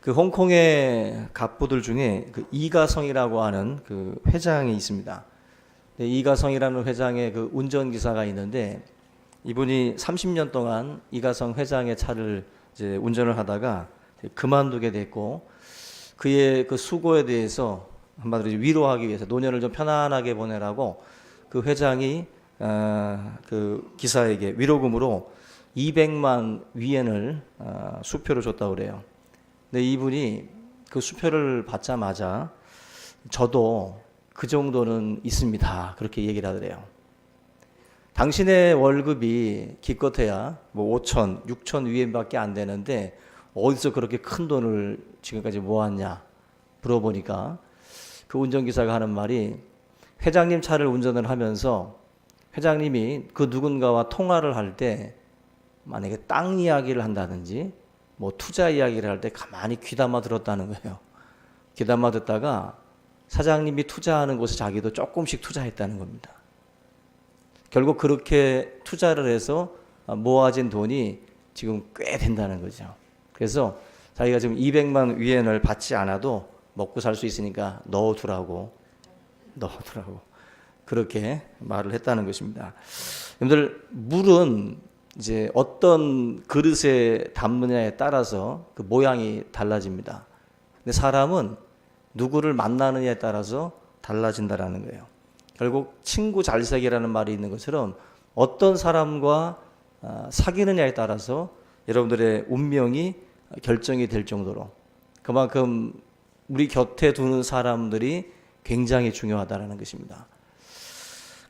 그 홍콩의 갑부들 중에 그 이가성이라고 하는 그 회장이 있습니다. 이가성이라는 회장의 그 운전기사가 있는데 이분이 30년 동안 이가성 회장의 차를 이제 운전을 하다가 그만두게 됐고 그의 그 수고에 대해서 한마디로 위로하기 위해서 노년을 좀 편안하게 보내라고 그 회장이 그 기사에게 위로금으로 200만 위엔을 수표를 줬다고 그래요. 근데 이분이 그 수표를 받자마자 저도 그 정도는 있습니다. 그렇게 얘기를 하더래요. 당신의 월급이 기껏해야 뭐 5천, 6천 위엔밖에 안 되는데 어디서 그렇게 큰 돈을 지금까지 모았냐 물어보니까 그 운전기사가 하는 말이 회장님 차를 운전을 하면서 회장님이 그 누군가와 통화를 할 때 만약에 땅 이야기를 한다든지 뭐 투자 이야기를 할 때 가만히 귀담아 들었다는 거예요. 귀담아 듣다가 사장님이 투자하는 곳에 자기도 조금씩 투자했다는 겁니다. 결국 그렇게 투자를 해서 모아진 돈이 지금 꽤 된다는 거죠. 그래서 자기가 지금 200만 위엔을 받지 않아도 먹고 살 수 있으니까 넣어두라고 그렇게 말을 했다는 것입니다. 여러분들 물은 이제 어떤 그릇에 담느냐에 따라서 그 모양이 달라집니다. 근데 사람은 누구를 만나느냐에 따라서 달라진다라는 거예요. 결국 친구 잘사귀라는 말이 있는 것처럼 어떤 사람과 사귀느냐에 따라서 여러분들의 운명이 결정이 될 정도로 그만큼 우리 곁에 두는 사람들이 굉장히 중요하다는 것입니다.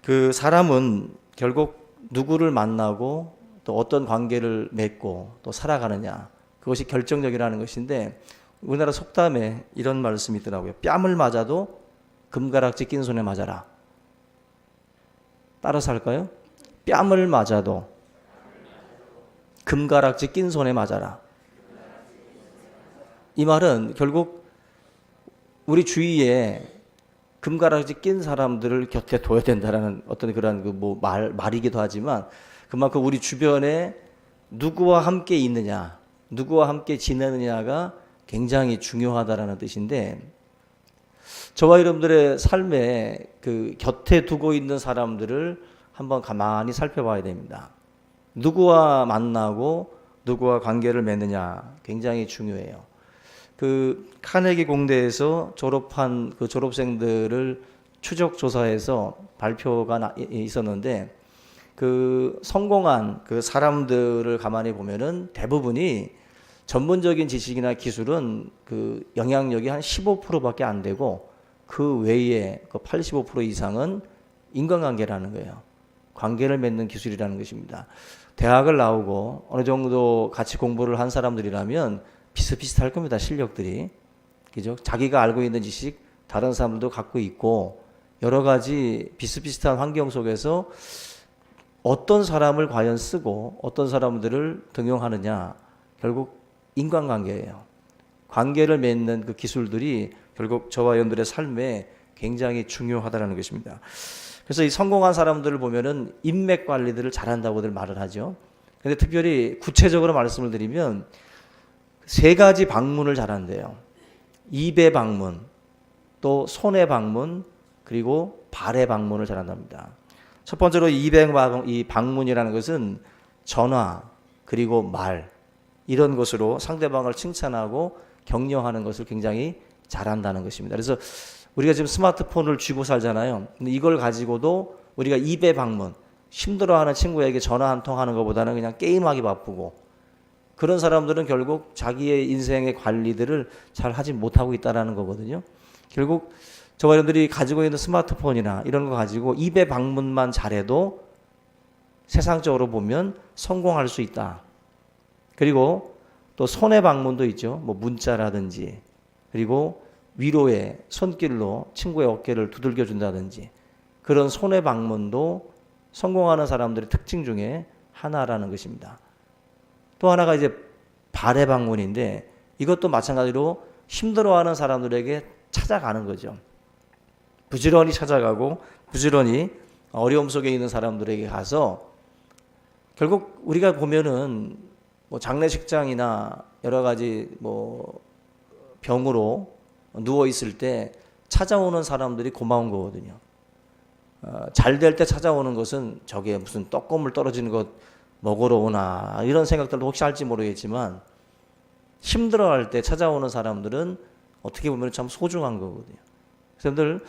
그 사람은 결국 누구를 만나고 또 어떤 관계를 맺고 또 살아가느냐 그것이 결정적이라는 것인데 우리나라 속담에 이런 말씀이 있더라고요. 뺨을 맞아도 금가락지 낀 손에 맞아라. 따라서 할까요? 뺨을 맞아도 금가락지 낀 손에 맞아라. 이 말은 결국 우리 주위에 금가락지 낀 사람들을 곁에 둬야 된다라는 어떤 그런 그 뭐 말이기도 하지만 그만큼 우리 주변에 누구와 함께 있느냐, 누구와 함께 지내느냐가 굉장히 중요하다라는 뜻인데 저와 여러분들의 삶에 그 곁에 두고 있는 사람들을 한번 가만히 살펴봐야 됩니다. 누구와 만나고 누구와 관계를 맺느냐 굉장히 중요해요. 그 카네기 공대에서 졸업한 그 졸업생들을 추적 조사해서 발표가 있었는데 그 성공한 그 사람들을 가만히 보면은 대부분이 전문적인 지식이나 기술은 그 영향력이 한 15%밖에 안 되고 그 외에 그 85% 이상은 인간관계라는 거예요. 관계를 맺는 기술이라는 것입니다. 대학을 나오고 어느 정도 같이 공부를 한 사람들이라면 비슷비슷할 겁니다. 실력들이. 그죠? 자기가 알고 있는 지식 다른 사람들도 갖고 있고 여러 가지 비슷비슷한 환경 속에서 어떤 사람을 과연 쓰고 어떤 사람들을 등용하느냐 결국 인간관계예요. 관계를 맺는 그 기술들이 결국 저와 여러분들의 삶에 굉장히 중요하다는 것입니다. 그래서 이 성공한 사람들을 보면은 인맥 관리들을 잘한다고들 말을 하죠. 근데 특별히 구체적으로 말씀을 드리면 세 가지 방문을 잘한대요. 입의 방문, 또 손의 방문, 그리고 발의 방문을 잘한답니다. 첫 번째로 이 방문이라는 것은 전화, 그리고 말 이런 것으로 상대방을 칭찬하고 격려하는 것을 굉장히 잘한다는 것입니다. 그래서 우리가 지금 스마트폰을 쥐고 살잖아요. 근데 이걸 가지고도 우리가 입의 방문, 힘들어하는 친구에게 전화 한 통 하는 것보다는 그냥 게임하기 바쁘고 그런 사람들은 결국 자기의 인생의 관리들을 잘 하지 못하고 있다는 거거든요. 결국 저와 여러분들이 가지고 있는 스마트폰이나 이런 거 가지고 입의 방문만 잘해도 세상적으로 보면 성공할 수 있다. 그리고 또 손의 방문도 있죠. 뭐 문자라든지 그리고 위로의 손길로 친구의 어깨를 두들겨 준다든지 그런 손의 방문도 성공하는 사람들의 특징 중에 하나라는 것입니다. 또 하나가 이제 발의 방문인데 이것도 마찬가지로 힘들어하는 사람들에게 찾아가는 거죠. 부지런히 찾아가고 부지런히 어려움 속에 있는 사람들에게 가서 결국 우리가 보면은 뭐 장례식장이나 여러 가지 뭐 병으로 누워 있을 때 찾아오는 사람들이 고마운 거거든요. 잘 될 때 찾아오는 것은 저게 무슨 떡고물 떨어지는 것 먹으러 오나 이런 생각들도 혹시 할지 모르겠지만, 힘들어할 때 찾아오는 사람들은 어떻게 보면 참 소중한 거거든요. 그래서 늘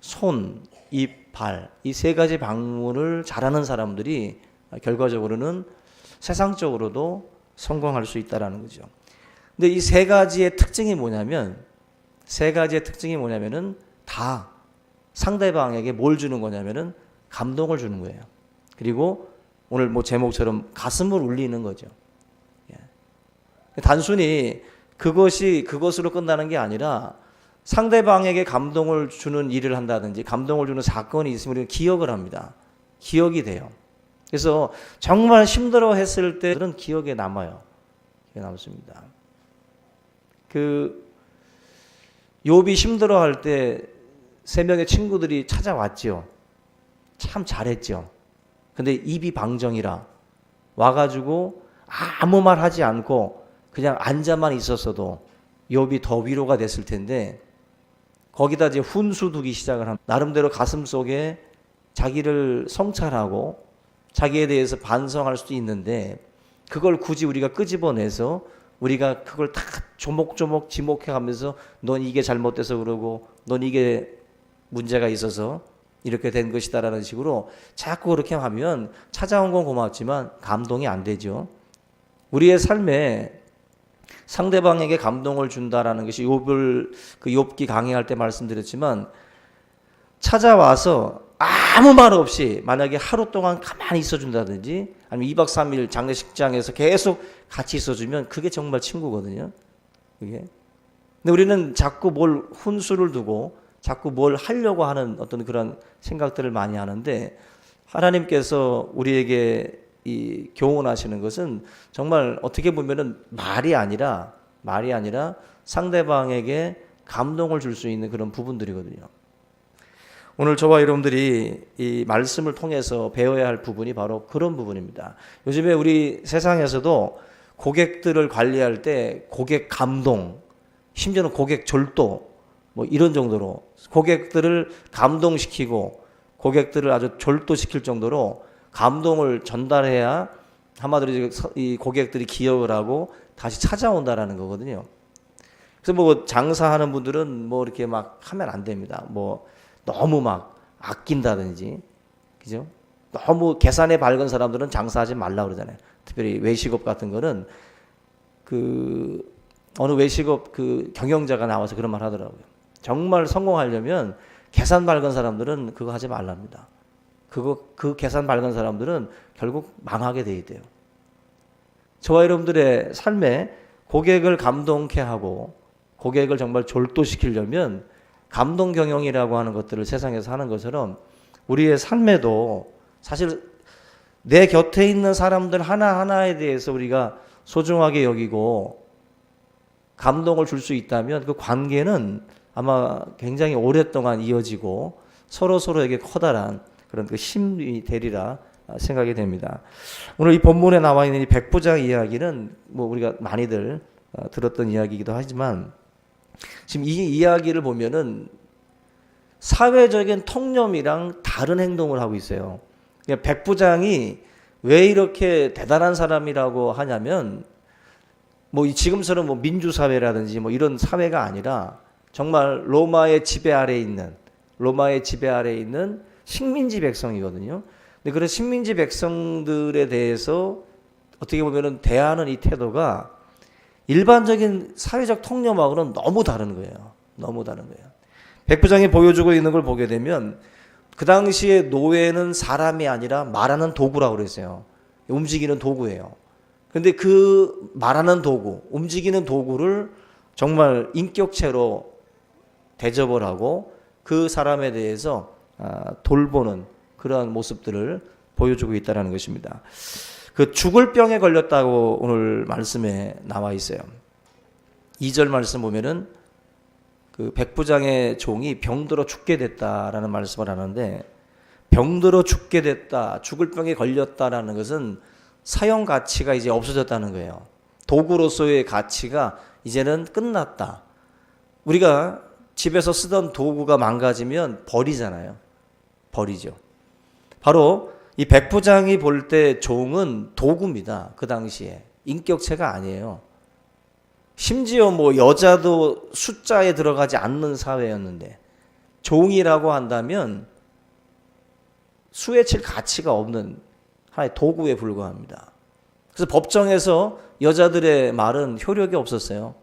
손, 입, 발 이 세 가지 방문을 잘하는 사람들이 결과적으로는 세상적으로도 성공할 수 있다라는 거죠. 근데 이 세 가지의 특징이 뭐냐면은 다 상대방에게 뭘 주는 거냐면은 감동을 주는 거예요. 그리고 오늘 뭐 제목처럼 가슴을 울리는 거죠. 단순히 그것으로 끝나는 게 아니라 상대방에게 감동을 주는 일을 한다든지 감동을 주는 사건이 있으면 우리가 기억을 합니다. 기억이 돼요. 그래서 정말 힘들어 했을 때는 기억에 남아요. 기억에 남습니다. 욥이 힘들어 할 때 세 명의 친구들이 찾아왔죠. 참 잘했죠. 근데 입이 방정이라 와가지고 아무 말 하지 않고 그냥 앉아만 있었어도 욥이 더 위로가 됐을 텐데, 거기다 이제 훈수 두기 시작을 합니다. 나름대로 가슴 속에 자기를 성찰하고 자기에 대해서 반성할 수도 있는데, 그걸 굳이 우리가 끄집어내서 우리가 그걸 다 조목조목 지목해 가면서 넌 이게 잘못돼서 그러고 넌 이게 문제가 있어서 이렇게 된 것이다라는 식으로 자꾸 그렇게 하면 찾아온 건 고맙지만 감동이 안 되죠. 우리의 삶에 상대방에게 감동을 준다라는 것이 욥기 강의할 때 말씀드렸지만, 찾아와서 아무 말 없이 만약에 하루 동안 가만히 있어준다든지 아니면 2박 3일 장례식장에서 계속 같이 있어주면 그게 정말 친구거든요. 그게. 근데 우리는 자꾸 뭘 훈수를 두고 자꾸 뭘 하려고 하는 어떤 그런 생각들을 많이 하는데, 하나님께서 우리에게 이 교훈하시는 것은 정말 어떻게 보면은 말이 아니라 상대방에게 감동을 줄 수 있는 그런 부분들이거든요. 오늘 저와 여러분들이 이 말씀을 통해서 배워야 할 부분이 바로 그런 부분입니다. 요즘에 우리 세상에서도 고객들을 관리할 때 고객 감동, 심지어는 고객 절도 뭐 이런 정도로 고객들을 감동시키고 고객들을 아주 절도시킬 정도로 감동을 전달해야 한마디로 이 고객들이 기억을 하고 다시 찾아온다라는 거거든요. 그래서 뭐 장사하는 분들은 뭐 이렇게 막 하면 안 됩니다. 뭐 너무 막 아낀다든지, 그죠? 너무 계산에 밝은 사람들은 장사하지 말라 그러잖아요. 특별히 외식업 같은 거는 어느 외식업 경영자가 나와서 그런 말 하더라고요. 정말 성공하려면 계산 밝은 사람들은 그거 하지 말랍니다. 그 계산 밝은 사람들은 결국 망하게 돼 있대요. 저와 여러분들의 삶에 고객을 감동케 하고 고객을 정말 졸도시키려면 감동 경영이라고 하는 것들을 세상에서 하는 것처럼 우리의 삶에도 사실 내 곁에 있는 사람들 하나하나에 대해서 우리가 소중하게 여기고 감동을 줄 수 있다면 그 관계는 아마 굉장히 오랫동안 이어지고 서로에게 커다란 그런 그 힘이 되리라 생각이 됩니다. 오늘 이 본문에 나와 있는 이 백부장 이야기는 뭐 우리가 많이들 들었던 이야기이기도 하지만, 지금 이 이야기를 보면은 사회적인 통념이랑 다른 행동을 하고 있어요. 그러니까 백부장이 왜 이렇게 대단한 사람이라고 하냐면, 뭐 지금처럼 뭐 민주사회라든지 뭐 이런 사회가 아니라 정말 로마의 지배 아래에 있는 식민지 백성이거든요. 근데 그런 식민지 백성들에 대해서 어떻게 보면은 대하는 이 태도가 일반적인 사회적 통념하고는 너무 다른 거예요. 너무 다른 거예요. 백부장이 보여주고 있는 걸 보게 되면 그 당시에 노예는 사람이 아니라 말하는 도구라고 그랬어요. 움직이는 도구예요. 근데 그 말하는 도구, 움직이는 도구를 정말 인격체로 대접을 하고 그 사람에 대해서 돌보는 그러한 모습들을 보여주고 있다는 것입니다. 그 죽을 병에 걸렸다고 오늘 말씀에 나와 있어요. 2절 말씀 보면은 그 백부장의 종이 병들어 죽게 됐다라는 말씀을 하는데, 병들어 죽게 됐다, 죽을 병에 걸렸다라는 것은 사용 가치가 이제 없어졌다는 거예요. 도구로서의 가치가 이제는 끝났다. 우리가 집에서 쓰던 도구가 망가지면 버리잖아요. 버리죠. 바로 이 백부장이 볼 때 종은 도구입니다. 그 당시에. 인격체가 아니에요. 심지어 뭐 여자도 숫자에 들어가지 않는 사회였는데 종이라고 한다면 수에 칠 가치가 없는 하나의 도구에 불과합니다. 그래서 법정에서 여자들의 말은 효력이 없었어요.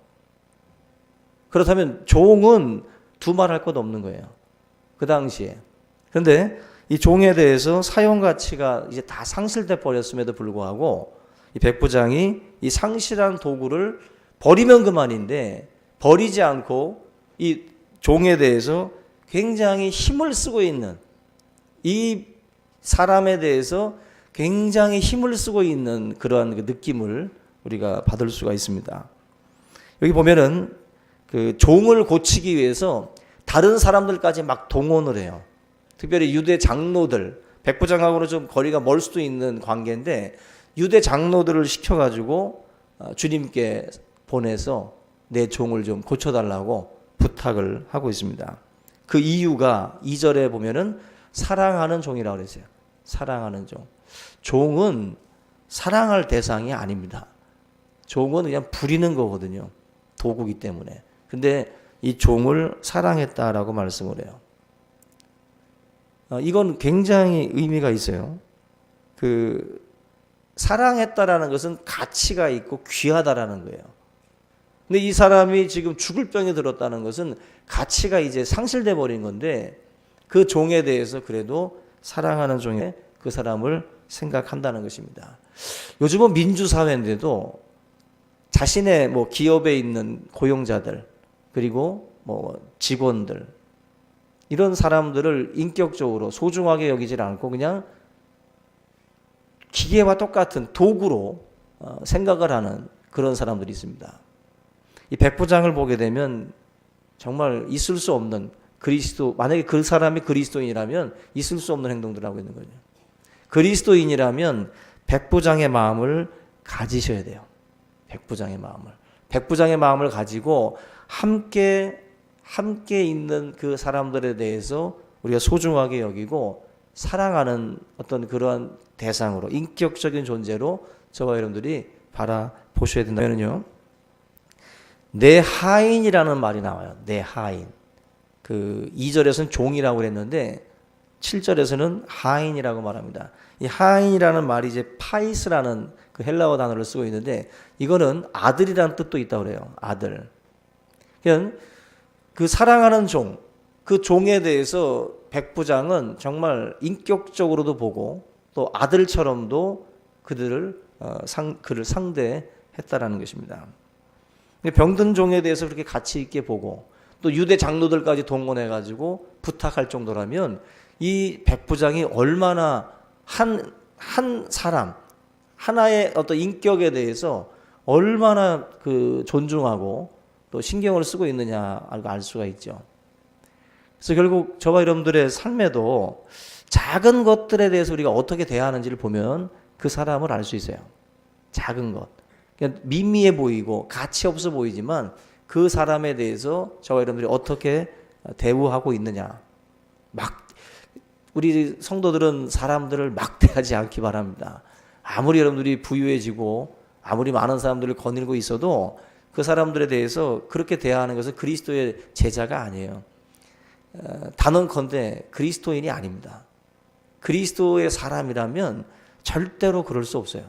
그렇다면 종은 두말할 것 없는 거예요. 그 당시에. 그런데 이 종에 대해서 사용 가치가 이제 다 상실돼 버렸음에도 불구하고 이 백부장이 이 상실한 도구를 버리면 그만인데 버리지 않고 이 종에 대해서 굉장히 힘을 쓰고 있는 이 사람에 대해서 굉장히 힘을 쓰고 있는 그러한 그 느낌을 우리가 받을 수가 있습니다. 여기 보면은 그 종을 고치기 위해서 다른 사람들까지 막 동원을 해요. 특별히 유대 장로들, 백부장하고는 좀 거리가 멀 수도 있는 관계인데 유대 장로들을 시켜가지고 주님께 보내서 내 종을 좀 고쳐달라고 부탁을 하고 있습니다. 그 이유가 2절에 보면은 사랑하는 종이라고 그랬어요. 사랑하는 종. 종은 사랑할 대상이 아닙니다. 종은 그냥 부리는 거거든요. 도구기 때문에. 근데 이 종을 사랑했다라고 말씀을 해요. 이건 굉장히 의미가 있어요. 그 사랑했다라는 것은 가치가 있고 귀하다라는 거예요. 근데 이 사람이 지금 죽을 병에 들었다는 것은 가치가 이제 상실돼 버린 건데 그 종에 대해서 그래도 사랑하는 종에 그 사람을 생각한다는 것입니다. 요즘은 민주사회인데도 자신의 뭐 기업에 있는 고용자들 그리고 뭐 직원들 이런 사람들을 인격적으로 소중하게 여기질 않고 그냥 기계와 똑같은 도구로 생각을 하는 그런 사람들이 있습니다. 이 백부장을 보게 되면 정말 있을 수 없는 만약에 그 사람이 그리스도인이라면 있을 수 없는 행동들을 하고 있는 거죠. 그리스도인이라면 백부장의 마음을 가지셔야 돼요. 백부장의 마음을 가지고 함께 있는 그 사람들에 대해서 우리가 소중하게 여기고 사랑하는 어떤 그러한 대상으로 인격적인 존재로 저와 여러분들이 바라보셔야 된다면요. 내 하인이라는 말이 나와요. 내 하인. 그 2절에서는 종이라고 그랬는데 7절에서는 하인이라고 말합니다. 이 하인이라는 말이 이제 파이스라는 그 헬라어 단어를 쓰고 있는데 이거는 아들이라는 뜻도 있다고 그래요. 아들. 그냥 그 사랑하는 종, 그 종에 대해서 백부장은 정말 인격적으로도 보고 또 아들처럼도 그를 상대했다라는 것입니다. 병든 종에 대해서 그렇게 가치 있게 보고 또 유대 장로들까지 동원해가지고 부탁할 정도라면 이 백부장이 얼마나 한 사람 하나의 어떤 인격에 대해서 얼마나 그 존중하고 또 신경을 쓰고 있느냐 알 수가 있죠. 그래서 결국 저와 여러분들의 삶에도 작은 것들에 대해서 우리가 어떻게 대하는지를 보면 그 사람을 알 수 있어요. 작은 것. 그냥 미미해 보이고 가치 없어 보이지만 그 사람에 대해서 저와 여러분들이 어떻게 대우하고 있느냐. 우리 성도들은 사람들을 막대하지 않기 바랍니다. 아무리 여러분들이 부유해지고 아무리 많은 사람들을 거닐고 있어도 그 사람들에 대해서 그렇게 대하는 것은 그리스도의 제자가 아니에요. 단언컨대 그리스도인이 아닙니다. 그리스도의 사람이라면 절대로 그럴 수 없어요.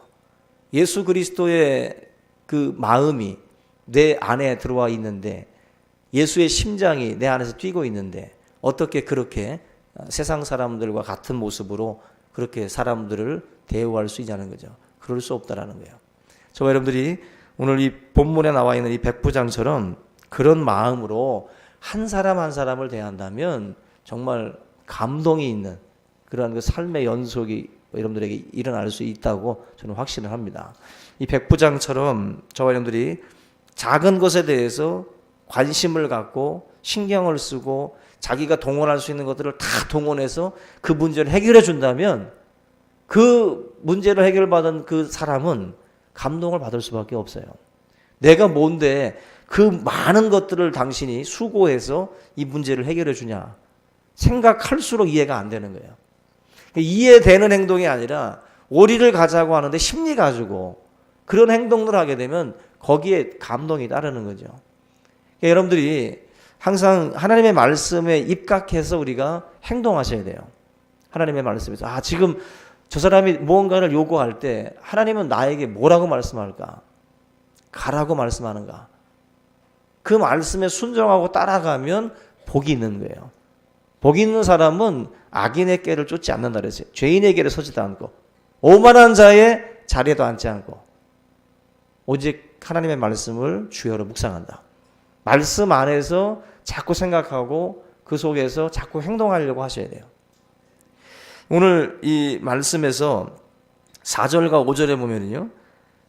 예수 그리스도의 그 마음이 내 안에 들어와 있는데 예수의 심장이 내 안에서 뛰고 있는데 어떻게 그렇게 세상 사람들과 같은 모습으로 그렇게 사람들을 대우할 수 있냐는 거죠. 그럴 수 없다라는 거예요. 저와 여러분들이 오늘 이 본문에 나와 있는 이 백부장처럼 그런 마음으로 한 사람 한 사람을 대한다면 정말 감동이 있는 그러한 그 삶의 연속이 여러분들에게 일어날 수 있다고 저는 확신을 합니다. 이 백부장처럼 저와 여러분들이 작은 것에 대해서 관심을 갖고 신경을 쓰고 자기가 동원할 수 있는 것들을 다 동원해서 그 문제를 해결해 준다면 그 문제를 해결받은 그 사람은 감동을 받을 수밖에 없어요. 내가 뭔데 그 많은 것들을 당신이 수고해서 이 문제를 해결해 주냐? 생각할수록 이해가 안 되는 거예요. 이해되는 행동이 아니라 오리를 가자고 하는데 심리 가지고 그런 행동을 하게 되면 거기에 감동이 따르는 거죠. 그러니까 여러분들이 항상 하나님의 말씀에 입각해서 우리가 행동하셔야 돼요. 하나님의 말씀에서 지금 저 사람이 무언가를 요구할 때 하나님은 나에게 뭐라고 말씀할까? 가라고 말씀하는가? 그 말씀에 순종하고 따라가면 복이 있는 거예요. 복이 있는 사람은 악인의 꾀를 쫓지 않는다 그랬어요. 죄인의 꾀를 서지도 않고 오만한 자의 자리에도 앉지 않고 오직 하나님의 말씀을 주여로 묵상한다. 말씀 안에서 자꾸 생각하고 그 속에서 자꾸 행동하려고 하셔야 돼요. 오늘 이 말씀에서 4절과 5절에 보면요,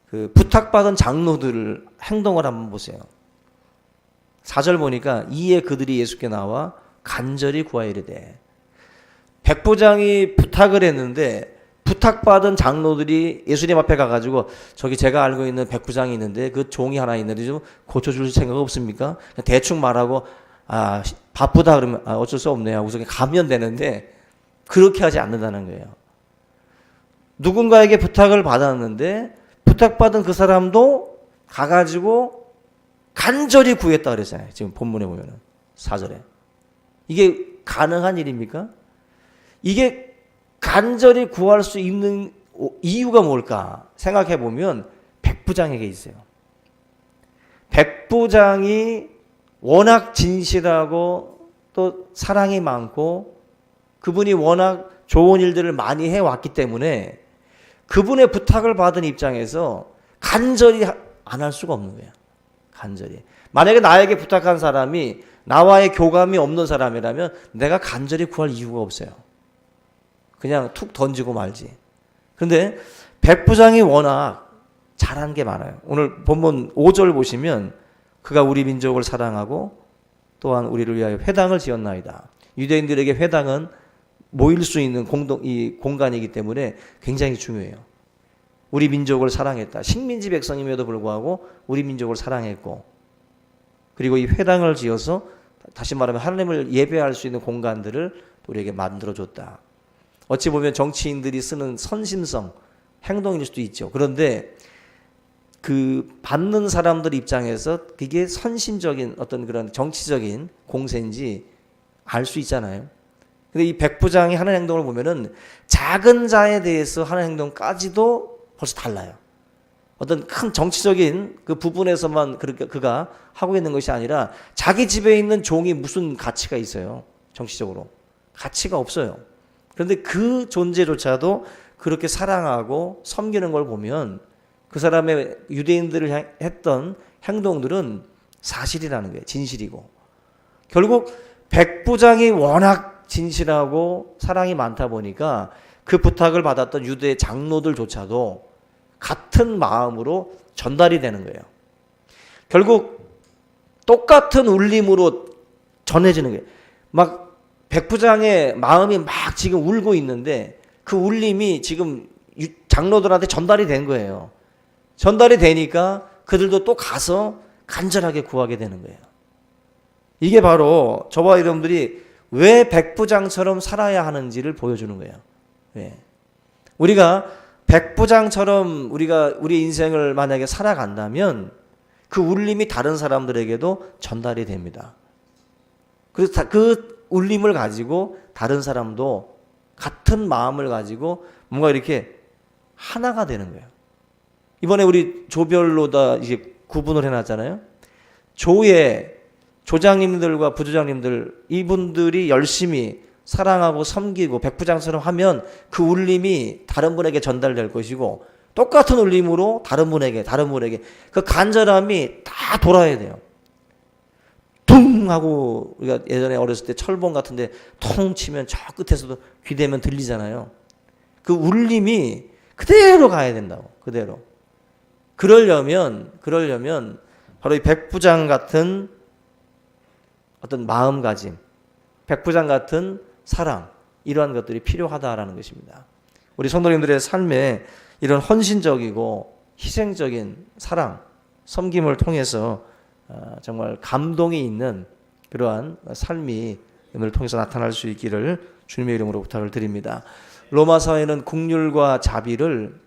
그 부탁받은 장로들 행동을 한번 보세요. 4절 보니까 이에 그들이 예수께 나와 간절히 구하이르되, 백부장이 부탁을 했는데 부탁받은 장로들이 예수님 앞에 가가지고 저기 제가 알고 있는 백부장이 있는데 그 종이 하나 있는데 좀 고쳐줄 생각 없습니까? 대충 말하고 바쁘다 그러면 어쩔 수 없네요 하고서 가면 되는데 그렇게 하지 않는다는 거예요. 누군가에게 부탁을 받았는데 부탁받은 그 사람도 가가지고 간절히 구했다 그랬잖아요. 지금 본문에 보면은 4절에. 이게 가능한 일입니까? 이게 간절히 구할 수 있는 이유가 뭘까 생각해 보면 백부장에게 있어요. 백부장이 워낙 진실하고 또 사랑이 많고 그분이 워낙 좋은 일들을 많이 해왔기 때문에 그분의 부탁을 받은 입장에서 간절히 안 할 수가 없는 거예요. 간절히. 만약에 나에게 부탁한 사람이 나와의 교감이 없는 사람이라면 내가 간절히 구할 이유가 없어요. 그냥 툭 던지고 말지. 그런데 백부장이 워낙 잘한 게 많아요. 오늘 본문 5절 보시면 그가 우리 민족을 사랑하고 또한 우리를 위하여 회당을 지었나이다. 유대인들에게 회당은 모일 수 있는 이 공간이기 때문에 굉장히 중요해요. 우리 민족을 사랑했다. 식민지 백성임에도 불구하고 우리 민족을 사랑했고, 그리고 이 회당을 지어서 다시 말하면 하나님을 예배할 수 있는 공간들을 우리에게 만들어줬다. 어찌 보면 정치인들이 쓰는 선심성 행동일 수도 있죠. 그런데 그 받는 사람들 입장에서 그게 선심적인 어떤 그런 정치적인 공세인지 알 수 있잖아요. 근데 이 백부장이 하는 행동을 보면은 작은 자에 대해서 하는 행동까지도 벌써 달라요. 어떤 큰 정치적인 그 부분에서만 그가 하고 있는 것이 아니라 자기 집에 있는 종이 무슨 가치가 있어요. 정치적으로. 가치가 없어요. 그런데 그 존재조차도 그렇게 사랑하고 섬기는 걸 보면 그 사람의 유대인들을 했던 행동들은 사실이라는 거예요. 진실이고. 결국 백부장이 워낙 진실하고 사랑이 많다 보니까 그 부탁을 받았던 유대 장로들조차도 같은 마음으로 전달이 되는 거예요. 결국 똑같은 울림으로 전해지는 거예요. 막 백부장의 마음이 막 지금 울고 있는데 그 울림이 지금 장로들한테 전달이 된 거예요. 전달이 되니까 그들도 또 가서 간절하게 구하게 되는 거예요. 이게 바로 저와 여러분들이 왜 백부장처럼 살아야 하는지를 보여주는 거예요. 왜? 우리가 백부장처럼 우리 인생을 만약에 살아간다면 그 울림이 다른 사람들에게도 전달이 됩니다. 그래서 그 울림을 가지고 다른 사람도 같은 마음을 가지고 뭔가 이렇게 하나가 되는 거예요. 이번에 우리 조별로 다 이제 구분을 해놨잖아요. 조의 조장님들과 부조장님들, 이분들이 열심히 사랑하고 섬기고 백부장처럼 하면 그 울림이 다른 분에게 전달될 것이고, 똑같은 울림으로 다른 분에게 그 간절함이 다 돌아야 돼요. 퉁 하고 우리가 예전에 어렸을 때 철봉 같은데 통 치면 저 끝에서도 귀대면 들리잖아요. 그 울림이 그대로 가야 된다고. 그대로. 그러려면 바로 이 백부장 같은 어떤 마음가짐, 백부장 같은 사랑, 이러한 것들이 필요하다라는 것입니다. 우리 성도님들의 삶에 이런 헌신적이고 희생적인 사랑, 섬김을 통해서 정말 감동이 있는 그러한 삶이 오늘 통해서 나타날 수 있기를 주님의 이름으로 부탁을 드립니다. 로마 사회는 국률과 자비를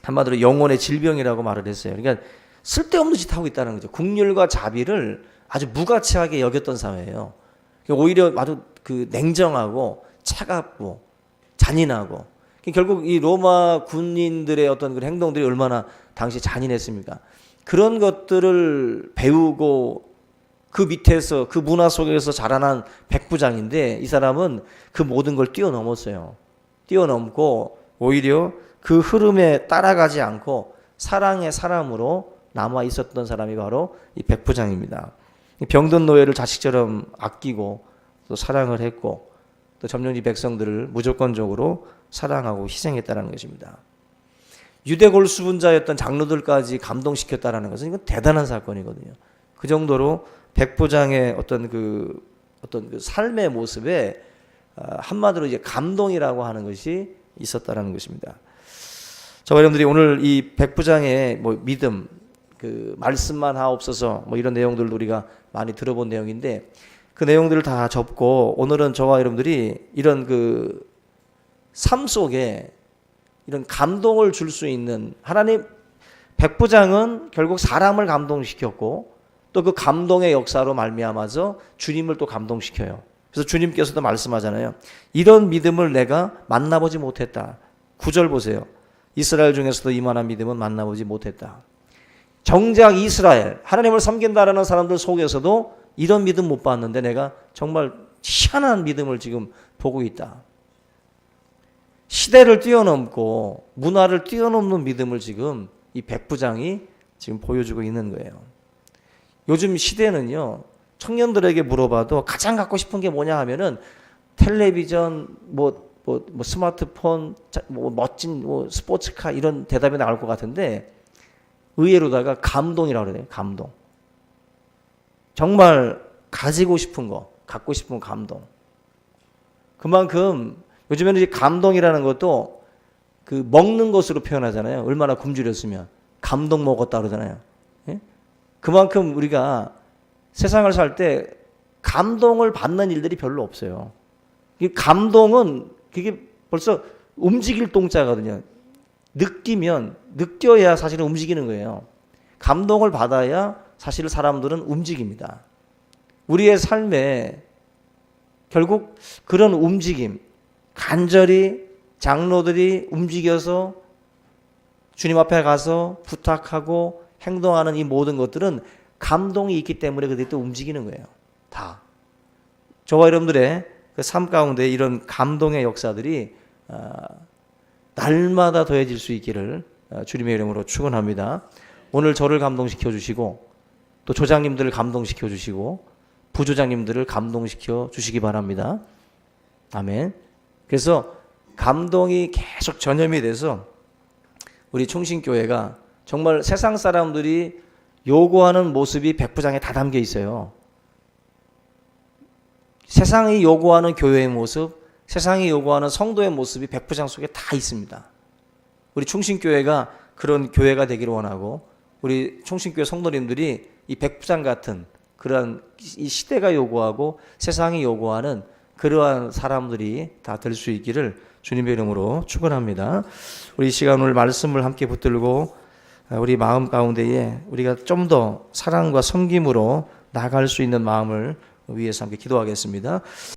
한마디로 영혼의 질병이라고 말을 했어요. 그러니까 쓸데없는 짓 하고 있다는 거죠. 국률과 자비를 아주 무가치하게 여겼던 사회예요. 오히려 아주 그 냉정하고 차갑고 잔인하고, 결국 이 로마 군인들의 어떤 그 행동들이 얼마나 당시 잔인했습니까? 그런 것들을 배우고 그 밑에서 그 문화 속에서 자라난 백부장인데, 이 사람은 그 모든 걸 뛰어넘었어요. 뛰어넘고 오히려 그 흐름에 따라가지 않고 사랑의 사람으로 남아 있었던 사람이 바로 이 백부장입니다. 병든 노예를 자식처럼 아끼고 또 사랑을 했고, 또 점령지 백성들을 무조건적으로 사랑하고 희생했다는 것입니다. 유대 골수분자였던 장로들까지 감동시켰다는 것은 이건 대단한 사건이거든요. 그 정도로 백부장의 어떤 그 삶의 모습에 한마디로 이제 감동이라고 하는 것이 있었다는 것입니다. 저와 여러분들이 오늘 이 백부장의 믿음, 그 말씀만 하옵소서 이런 내용들도 우리가 많이 들어본 내용인데, 그 내용들을 다 접고 오늘은 저와 여러분들이 이런 그 삶 속에 이런 감동을 줄 수 있는 하나님, 백부장은 결국 사람을 감동시켰고 또 그 감동의 역사로 말미암아서 주님을 또 감동시켜요. 그래서 주님께서도 말씀하잖아요. 이런 믿음을 내가 만나보지 못했다. 9절 보세요. 이스라엘 중에서도 이만한 믿음은 만나보지 못했다. 정작 이스라엘, 하나님을 섬긴다라는 사람들 속에서도 이런 믿음 못 봤는데 내가 정말 희한한 믿음을 지금 보고 있다. 시대를 뛰어넘고 문화를 뛰어넘는 믿음을 지금 이 백부장이 지금 보여주고 있는 거예요. 요즘 시대는요, 청년들에게 물어봐도 가장 갖고 싶은 게 뭐냐 하면은 텔레비전, 스마트폰, 멋진 스포츠카 이런 대답이 나올 것 같은데, 의외로다가 감동이라고 그래요. 감동. 정말 가지고 싶은 거, 갖고 싶은 감동. 그만큼 요즘에는 이제 감동이라는 것도 그 먹는 것으로 표현하잖아요. 얼마나 굶주렸으면 감동 먹었다 그러잖아요. 예? 그만큼 우리가 세상을 살 때 감동을 받는 일들이 별로 없어요. 이 감동은 그게 벌써 움직일 동자거든요. 느껴야 사실은 움직이는 거예요. 감동을 받아야 사실 사람들은 움직입니다. 우리의 삶에 결국 그런 움직임, 간절히 장로들이 움직여서 주님 앞에 가서 부탁하고 행동하는 이 모든 것들은 감동이 있기 때문에 그들이 또 움직이는 거예요. 다. 저와 여러분들의 그 삶 가운데 이런 감동의 역사들이 날마다 더해질 수 있기를 주님의 이름으로 축원합니다. 오늘 저를 감동시켜 주시고 또 조장님들을 감동시켜 주시고 부조장님들을 감동시켜 주시기 바랍니다. 아멘. 그래서 감동이 계속 전염이 돼서 우리 충신교회가 정말 세상 사람들이 요구하는 모습이 백부장에 다 담겨 있어요. 세상이 요구하는 교회의 모습, 세상이 요구하는 성도의 모습이 백부장 속에 다 있습니다. 우리 충신교회가 그런 교회가 되기를 원하고, 우리 충신교회 성도님들이 이 백부장 같은 그러한 이 시대가 요구하고 세상이 요구하는 그러한 사람들이 다 될 수 있기를 주님의 이름으로 축원합니다. 우리 이 시간 오늘 말씀을 함께 붙들고 우리 마음 가운데에 우리가 좀 더 사랑과 섬김으로 나아갈 수 있는 마음을 위해서 함께 기도하겠습니다.